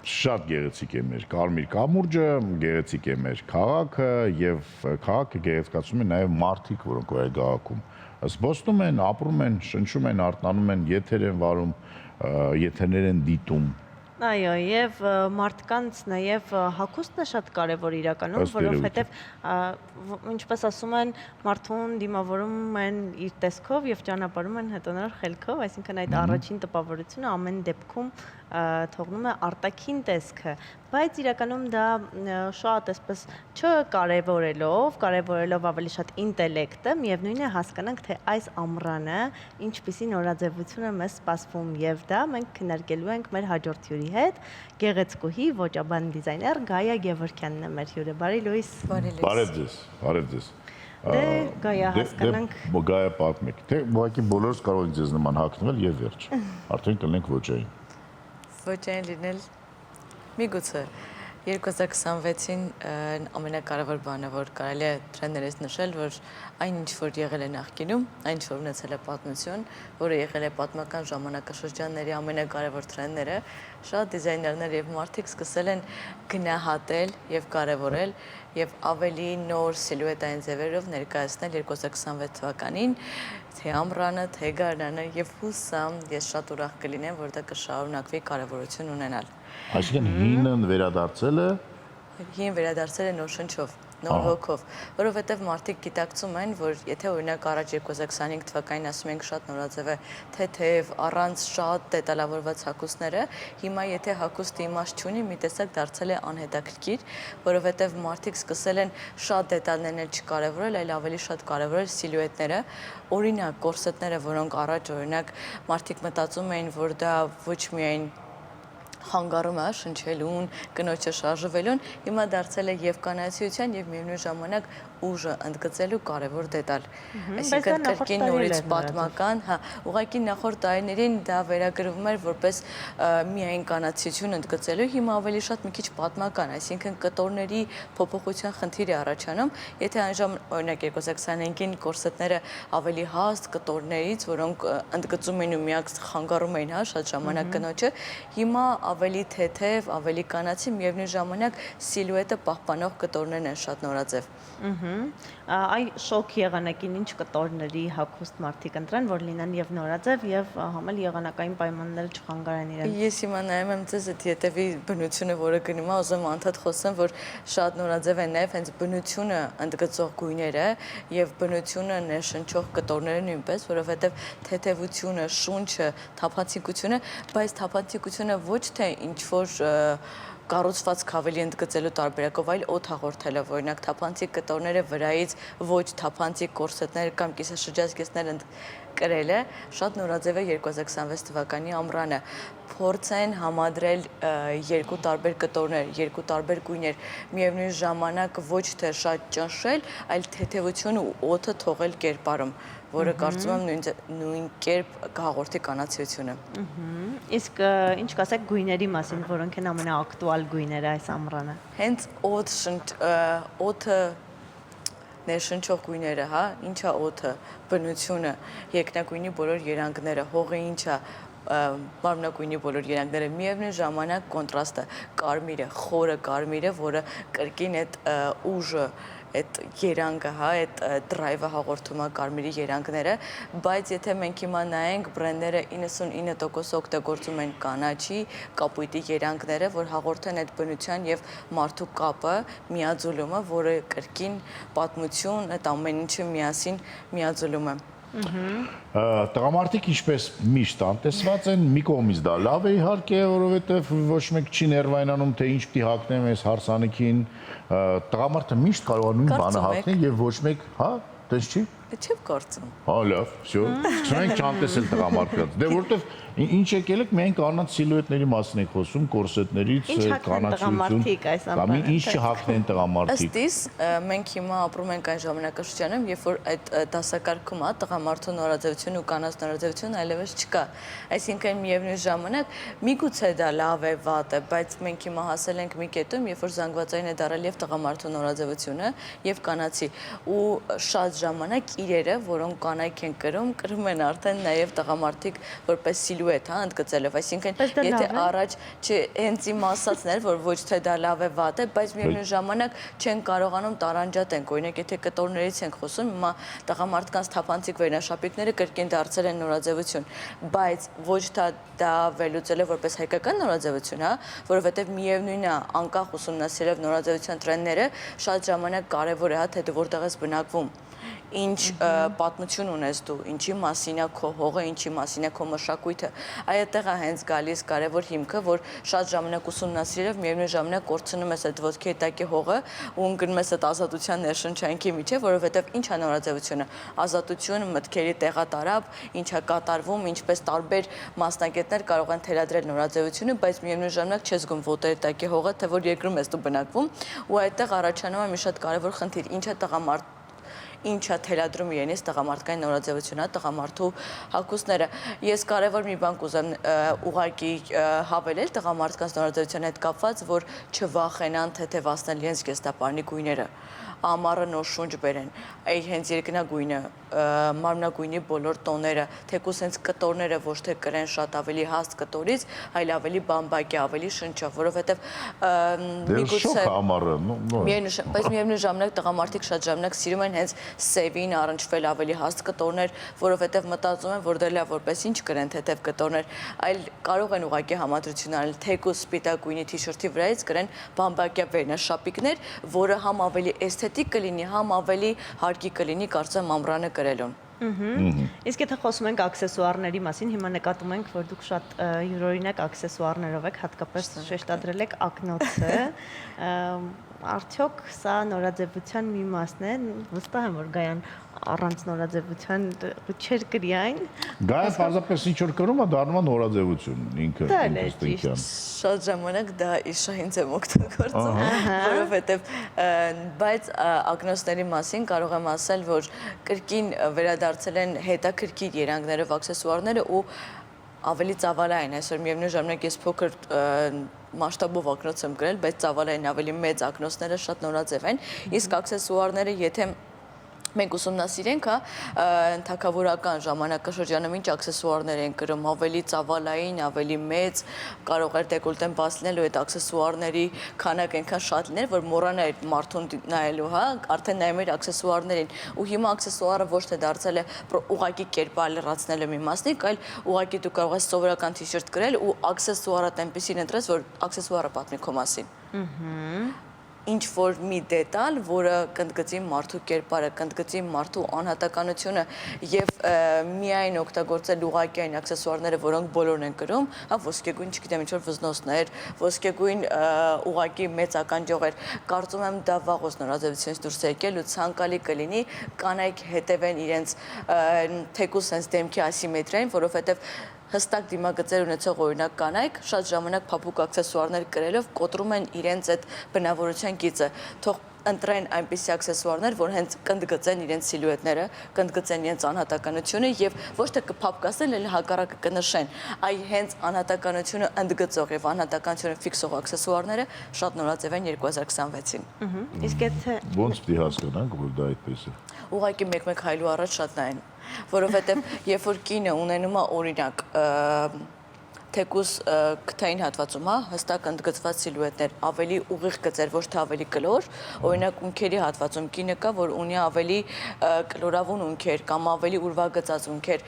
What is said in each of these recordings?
շատ գեղեցիկ է մեր կարմիր կամուրջը, գեղեցիկ է մեր քաղաքը եւ քաղաքը գեղեցկացում է նաեւ մարդիկ, որոնք որ քաղաքում զբոսնում են, ապրում են, շնչում են, արթնանում են, եթեր են վարում, եթերներ են դիտում։ Այո, եւ մարդկանց նաեւ հագուստն է շատ կարեւոր իրականում, որովհետեւ ինչպես ասում են, մարդուն դիմավորում են իր տեսքով եւ ճանապարհում են հետոնար խելքով, այսինքն այդ առաջին տպավորությունը ամեն դեպքում թողնում է արտաքին տեսքը, բայց իրականում դա շատ այսպես կարևորելով ավելի շատ ինտելեկտը, միևնույն է հասկանանք, թե այս ամռանը ինչպիսի նորաձևություն է մեզ սպասվում եւ դա մենք քննարկելու ենք մեր հաջորդ հյուրի հետ, գեղեցկուհի, ոճաբան դիզայներ Գայա Գևորգյանն է մեր հյուրը։ Բարի լույս։ Բարև ձեզ, բարև ձեզ։ Դե Գայա հասկանանք։ Գայա պատմեք, թե ուղղակի բոլորս կարող ենք ձեզ նման հագնվել եւ վերջ։ Արդեն կլինենք ոճային։ Ոճային լինել միգուցե 2026-ին ամենակարևոր բանը, որ կարելի է տրենդերից նշել, որ այն ինչ որ եղել է նախկինում, այն ինչ որ ունեցել է պատմություն, որը եղել է պատմական ժամանակաշրջանների ամենակարևոր տրենդերը, շատ դիզայներներ եւ մարդիկ սկսել են գնահատել եւ կարևորել եւ ավելի նոր սիլուետային ձևերով ներկայացնել 2026 թվականին, թե ամռանը, թե գարնանը եւ հուսամ ես շատ ուրախ կլինեմ, որ դա կշարունակվի կարևորություն ունենալ։ Այսինքն հինը վերադարձել է։ Հին վերադարձել է նոր շնչով, նոր հոգով, որովհետև մարդիկ գիտակցում են, որ եթե օրինակ առաջ 2025 թվականին ասում ենք շատ նորաձև է, թեթև, առանց շատ դետալավորված հագուստները, հիմա եթե հագուստը իմաստ չունի, մի տեսակ դարձել է անհետաքրքիր, որովհետև մարդիկ սկսել են շատ դետալներներ չկարևորել, այլ ավելի շատ կարևորել սիլուետները, օրինակ կորսետները, որոնք առաջ օրինակ մարդիկ մտածում էին, որ դա ոչ միայն հանգարում է շնչելուն, կնոջը շարժվելուն, հիմա դարձել է եւ կանացիության եւ միևնույն ժամանակ ուժը ընդգծելու կարևոր դետալ։ Այսինքն կրկին նորից պատմական, հա, ուղղակի նախորդ տարիներին դա վերագրվում էր որպես միայն կանացիություն ընդգծելու, հիմա ավելի շատ մի քիչ պատմական, այսինքն կտորների փոփոխության խնդիր է առաջանում, եթե այն օրինակ 2025-ին կորսետները ավելի հաստ կտորներից, որոնք ընդգծում էին ու միակ խանգարում էին, հա, շատ ժամանակ կնոջը, հիմա ավելի թեթև, ավելի կանացի, միևնույն ժամանակ սիլուետը պահպանող կտորներն են շատ նորաձև։ Այ շոկ եղանակին ինչ կտորների հագուստ մարդիկ ընտրեն, որ լինեն եւ նորաձև եւ համել եղանակային պայմանները չխանգարեն իրենց։ Ես հիմա նայում եմ ձեզ այդ յետևի բնությունը, որը գնում է, ուզում անդադ խոսեմ, որ շատ նորաձև են նաեւ հենց բնությունը ընդգծող գույները եւ բնությունը ներշնչող կտորները նույնպես, որովհետեւ թեթևությունը, շունչը, թափանցիկությունը, բայց թափանցիկությունը ոչ թե ինչ որ կառուցվածք ավելի ընդգծելու տարբերակով, այլ օդ հաղորդելով, օրինակ թափանցիկ կտորները վրայից ոչ թափանցիկ կորսետներ կամ կիսաշրջազգեստներ կրել է, շատ նորաձև է 2026 թվականի ամռանը։ Փորձեն համադրել երկու տարբեր կտորներ, երկու տարբեր գույներ, միևնույն ժամանակ ոչ թե շատ ճնշել, այլ թեթևություն ու օդը թողել կերպարում, որը կարծում եմ նույն կերպ կհաղորդի կանացիությունը։ Իսկ ինչ կասեք գույների մասին, որոնք են ամենաակտուալ գույները այս ամռանը։ Հենց օդը ներշնչող գույները, հա, ինչա օդը, բնությունը, երկնագույնի բոլոր երանգները, հողը ինչա, մարմնագույնի բոլոր երանգները, միևնույն ժամանակ կոնտրաստը, կարմիրը, խորը կարմիրը, որը կրկին այդ ուժը, այդ երանգը, հա, այդ դրայվը հաղորդում է կարմիրի երանգները, բայց եթե մենք հիմա նայենք բրենդները 99% օգտագործում են կանաչի, կապույտի երանգները, որ հաղորդեն այդ բնության եւ մարդու կապը, միաձուլումը, որը կրկին պատմություն, այդ ամեն ինչը միասին միաձուլում է։ Տղամարդիկ ինչպես միշտ անտեսված են, մի կողմից դա լավ է իհարկե, որովհետև ոչ մեկ չի ներվայնանում, թե ինչ պիտի հագնեմ այս հարսանիքին, տղամարդը միշտ կարող է նույն բանը հագնել եւ ոչ մեկ, հա, տես չի։ Չեմ կարծում։ Հա, լավ, всё։ Սկսում ենք չանտեսել տղամարդկանց։ Դե որովհետև ինչ եկել եք, միայն կանանց սիլուետների մասին եք խոսում, կորսետներից, կանաչություն, կամ ինչ չհագնեն տղամարդիկ։ Ըստ իս, մենք հիմա ապրում ենք այն ժամանակաշրջանում, երբ որ այդ դասակարգում է տղամարդու նորաձևություն ու կանանց նորաձևություն այլևս չկա։ Այսինքն միևնույն ժամանակ միգուցե դա լավ է, վատ է, բայց մենք հիմա հասել ենք մի կետում, երբ որ զանգվածային է դարել եւ տղամարդու նորաձևությունը եւ կանացի ու շատ ժամանակ իրերը, որոնք կանայք են կրում են արդեն նաև տղամարդիկ որպես սիլուետ, հա, ընդգծելով, այսինքն եթե առաջ հենց իմ ասածն էր, որ ոչ թե դա լավ է, վատ է, բայց միևնույն ժամանակ չեն կարողանում տարանջատենք, օրինակ եթե կտորներից ենք խոսում, հիմա տղամարդկանց թափանցիկ վերնաշապիկները կրկին դարձել են նորաձևություն, բայց ոչ դա վերլուծել է որպես հայկական նորաձևություն, հա, որովհետև միևնույնն է, անկախ ուսումնասիրելով նորաձևության տրենդները, շատ ժամանակ կարևոր է, հա, թե դու որտեղ ես բնակվում, ինչ պատմություն ունես դու, ինչի մասին է քո հողը, ինչի մասին է քո մշակույթը, այդտեղ է հենց գալիս կարևոր հիմքը, որ շատ ժամանակ ուսումնասիրելով միևնույն ժամանակ կորցնում ես այդ ոտքի հետակի հողը ու ընկնում ես այդ ազատության ներշնչանքի միջև, որովհետև ինչ է նորաձևությունը, ազատություն, մտքերի տեղատարապ, ինչ է կատարվում, ինչպես տարբեր մասնագետներ կարող են թելադրել նորաձևությունը, բայց միևնույն ժամանակ չես զգում ոտերի հետակի հողը, թե որ երկրում ես դու բնակվում, ու այդտեղ առաջանում է մի շատ կարևոր խնդիր, ինչա թելադրում իրենից տղամարդկային նորաձևությունը, տղամարդու հագուստները։ Ես կարևոր մի բան կուզեմ ուղղակի հավելել տղամարդկանց նորաձևության հետ կապված, որ չվախենան թեթևացնել իրենց գեստապարանի գույները, ամառը նոր շունչ բերեն, այ հենց երկնագույնը, մարմնագույնի բոլոր տոները, թեկուզ հենց կտորները ոչ թե կրեն շատ ավելի հաստ կտորից, այլ ավելի բամբակի, ավելի շնչով, որովհետև միգուցե ամառը, բայց միևնույն ժամանակ տղամարդիկ շատ ժամանակ սիրում են հենց սևին առնչվել ավելի հաստ կտորներ, որովհետև մտածում են, որ դե լավ որպես ինչ կրեն թեթև կտորներ, այլ կարող են ուղղակի համադրություն անել թեկուզ սպիտակ գույնի թիշերթի վրայից կրեն բամբակյա վերնաշապիկներ, որը համ ավելի էսթետիկ կլինի, համ ավելի հարկի կլինի, կարծեմ ամռանը կրելուն։ Իսկ եթե խոսում ենք աքսեսուարների մասին, հիմա նկատում ենք, որ դուք շատ յուրօրինակ աքսեսուարներով եք, հատկապես շեշտադրել եք ակնոցը, արդյոք սա նորաձևության մի մասն է, վստահ եմ, որ Գայան առանց նորաձևության չէր կրի այն։ Գայը պարզապես ինչ որ կրում է դառնում է նորաձևություն ինքը ինքնստինքյան։ Շատ ժամանակ դա իշահինց եմ օգտագործում, որովհետև բայց ակնոցների մասին կարող եմ ասել, որ կրկին վերադարձել են հետաքրքիր երանգներով աքսեսուարները ու ավելի ծավալային, այսօր միևնույն ժամանակ ես փոքր մասշտաբով ակնոց եմ գրել, բայց ծավալային ավելի մեծ ակնոցները շատ նորաձև են, իսկ աքսեսուարները եթե մենք ուսումնասիրենք, թագավորական ժամանակաշրջանում ինչ աքսեսուարներ են կրում, ավելի ծավալային, ավելի մեծ, կարող էր դեկոլտեն բաց լինել ու այդ աքսեսուարների քանակը այնքան շատ լիներ, որ մոռանա այդ մարդուն նայելու, հա, արդեն նայում էր աքսեսուարներին, ու հիմա աքսեսուարը ոչ թե դարձել է ուղղակի կերպար լրացնելու մի մասնիկ, այլ ուղղակի դու կարող ես սովորական թիշերթ կրել ու աքսեսուարը այնպեսին ընտրես, որ աքսեսուարը պատմի քո մասին։ Ինչ որ մի դետալ, որը կընդգծի մարդու կերպարը, կընդգծի մարդու անհատականությունը եւ միայն օգտագործել ուղղակի այն աքսեսուարները, որոնք բոլորն են կրում, հա, ոսկեգույն, չգիտեմ, ինչ որ վզնոցներ, ոսկեգույն ուղղակի մեծ ականջողեր, կարծում եմ դա վաղուց նորաձևությունից դուրս է եկել ու ցանկալի կլինի կանայք հետևեն իրենց թեկուզ sense դեմքի ասիմետրիային, որովհետեւ հստակ դիմագծեր ունեցող օրինակ կանայք շատ ժամանակ փափուկ աքսեսուարներ կրելով կոտրում են իրենց այդ բնավորության գիծը, թող ընտրեն այնպիսի աքսեսուարներ, որ հենց կընդգծեն իրենց սիլուետները, կընդգծեն իրենց անհատականությունը եւ ոչ թե կփափկասեն, այլ հակառակը կնշեն, այ հենց անհատականությունը ընդգծող եւ անհատականությունը ֆիքսող աքսեսուարները շատ նորաձև են 2026-ին։ Իսկ եթե ոնց պիտի հասկանանք, որ դա այդպես է։ Ուղղակի մեկ-մեկ հայլու առաջ շատ նայեն, որովհետև երբ որ կինը ունենում է օրինակ թեկուզ քթային հատվածում, հա, հստակ ընդգծված սիլուետներ, ավելի ուղիղ գծեր, ոչ թե ավելի կլոր, օրինակ ունքերի հատվածում կինը կա, որ ունի ավելի կլորավուն ունքեր կամ ավելի ուրվագծած ունքեր,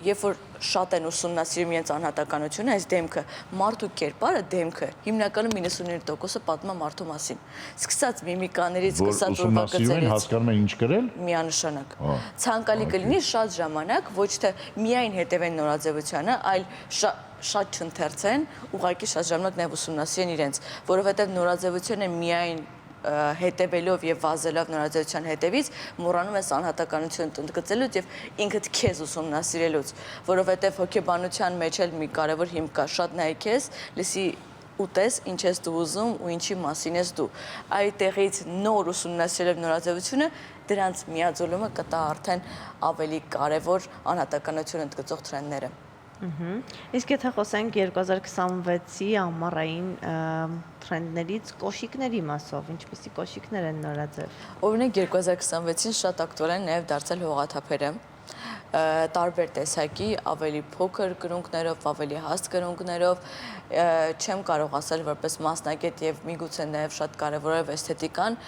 երբ որ շատ են ուսումնասիրում իրենց անհատականությունը, այս դեմքը, մարդու կերպարը, դեմքը, հիմնականում 99%-ը պատմում է մարդու մասին։ Սկսած միմիկաներից, սկսած ուրվագծերից, հասկանում են ինչ կրել, միանշանակ։ Ցանկալի կլինի շատ ժամանակ ոչ թե միայն հետևեն նորաձևությանը, այլ շատ չընթերցեն, ուղղակի շատ ժամանակ նաև ուսումնասիրեն իրենց, որովհետև նորաձևությունը միայն հետևելով եւ վազելով նորաձևության հետևից մոռանում ես անհատականությունը ընդգծելուց եւ ինքդ քեզ ուսումնասիրելուց, որովհետեւ հոգեբանության մեջ էլ մի կարևոր հիմք կա, շատ նայ քեզ, լսի ուտես, ինչ ես դու ուզում ու ինչի մասին ես դու։ Այդտեղից նոր ուսումնասիրելով նորաձևությունը դրանց միաձուլումը կտա արդեն ավելի կարևոր անհատականություն ընդգծող տրենդները։ Իսկ եթե խոսենք 2026-ի ամառային թրենդներից կոշիկների մասով, ինչպիսի կոշիկներ են նորաձև։ Օրինակ 2026-ին շատ ակտուալ են նաև դարձել հողաթափերը, տարբեր տեսակի, ավելի փոքր կրունկներով, ավելի հաստ կրունկներով, չեմ կարող ասել որպես մասնագետ եւ միգուցե նաև շատ կարեւոր է էսթետիկան,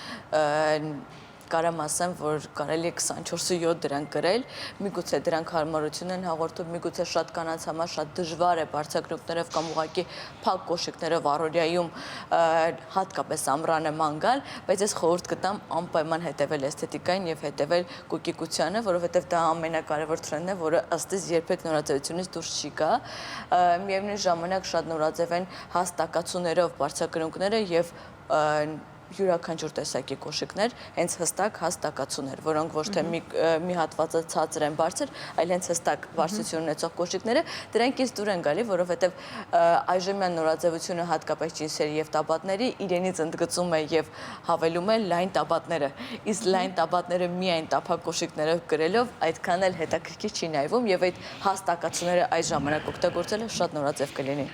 կարամ ասեմ, որ կարելի է 24/7 դրանք գրել, միգուցե դրանք հարմարություն են հաղորդում, միգուցե շատ կանանց համար շատ դժվար է բարձրակրունկներով կամ ուղղակի փակ կոշիկներով առօրյայում հատկապես ամռանը ման գալ, բայց ես խորհուրդ կտամ անպայման հետևել էսթետիկային եւ հետևել կոկիկությանը, որովհետեւ դա ամենակարևոր թրենդն է, որը ըստ իս երբեք նորաձևությունից դուրս չի գա։ Միևնույն ժամանակ շատ նորաձև են հաստակացուներով բարձրակրունկները եւ յուրաքանչյուր տեսակի կոշիկներ, հենց հստակ հաստակացուներ, որոնք ոչ թե մի հատվածը ցածր են բարձր, այլ հենց հստակ բարձրություն ունեցող կոշիկները, դրանք ինձ դուր են գալի, որովհետև այժմյան նորաձևությունը հատկապես ջինսերի եւ տաբատների իրենից ընդգծում է եւ հավելում է լայն տաբատները։ Իսկ լայն տաբատները միայն տափակ կոշիկներով գրելով այդքան էլ հետաքրքիր չի նայվում եւ այդ հաստակացուները այս ժամանակ օգտագործելը շատ նորաձև կլինի։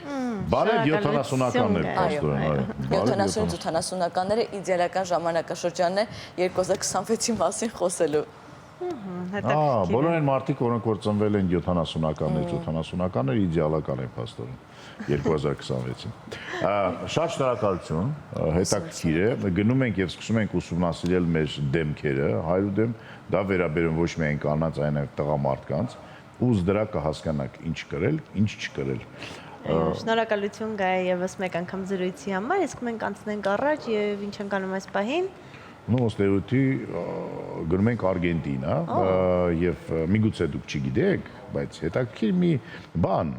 Բարև 70-ականներ, պաստորեն, այո։ 70-80-ականները իդեալական ժամանակաշրջանն է 2026-ի մասին խոսելու։ Բոլոր այն մարդիկ, որոնք որ ծնվել են 70-ականներ իդեալական են պաստորեն 2026-ին։ Շատ շնորհակալություն, հետաքրքիր է, գնում ենք եւ սկսում ենք ուսումնասիրել մեր դեմքերը, հայրուդեմ, դա վերաբերում ոչ միայն կանանց, այլև տղամարդկանց, ուզ դրա կհասկանաք ինչ կրել, ինչ չկրել։ Շնորհակալություն Գայա եւս մեկ անգամ զրույցի համար, իսկ մենք անցնենք առաջ եւ ինչ ենք անում այս պահին։ Ըստ գնում ենք Արգենտինա եւ միգուցե դուք չգիտեք, բայց հետաքրքիր մի բան,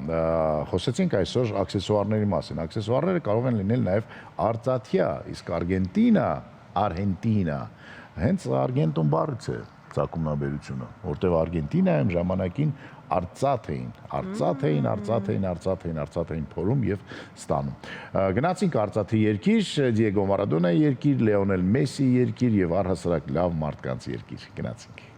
խոսեցինք այսօր աքսեսուարների մասին։ Աքսեսուարները կարող են լինել նաեւ արծաթյա, իսկ Արգենտինա, հենց Արգենտոն բառից է ցակումնաբերությունը, որտեղ Արգենտինայում ժամանակին արծաթ էին փորում եւ ստանում։ Գնացինք արծաթի երկիր, Դիեգո Մարադոնայի երկիր, Լեոնել Մեսսի երկիր եւ առհասարակ լավ մարդկանց երկիր։ Գնացինք։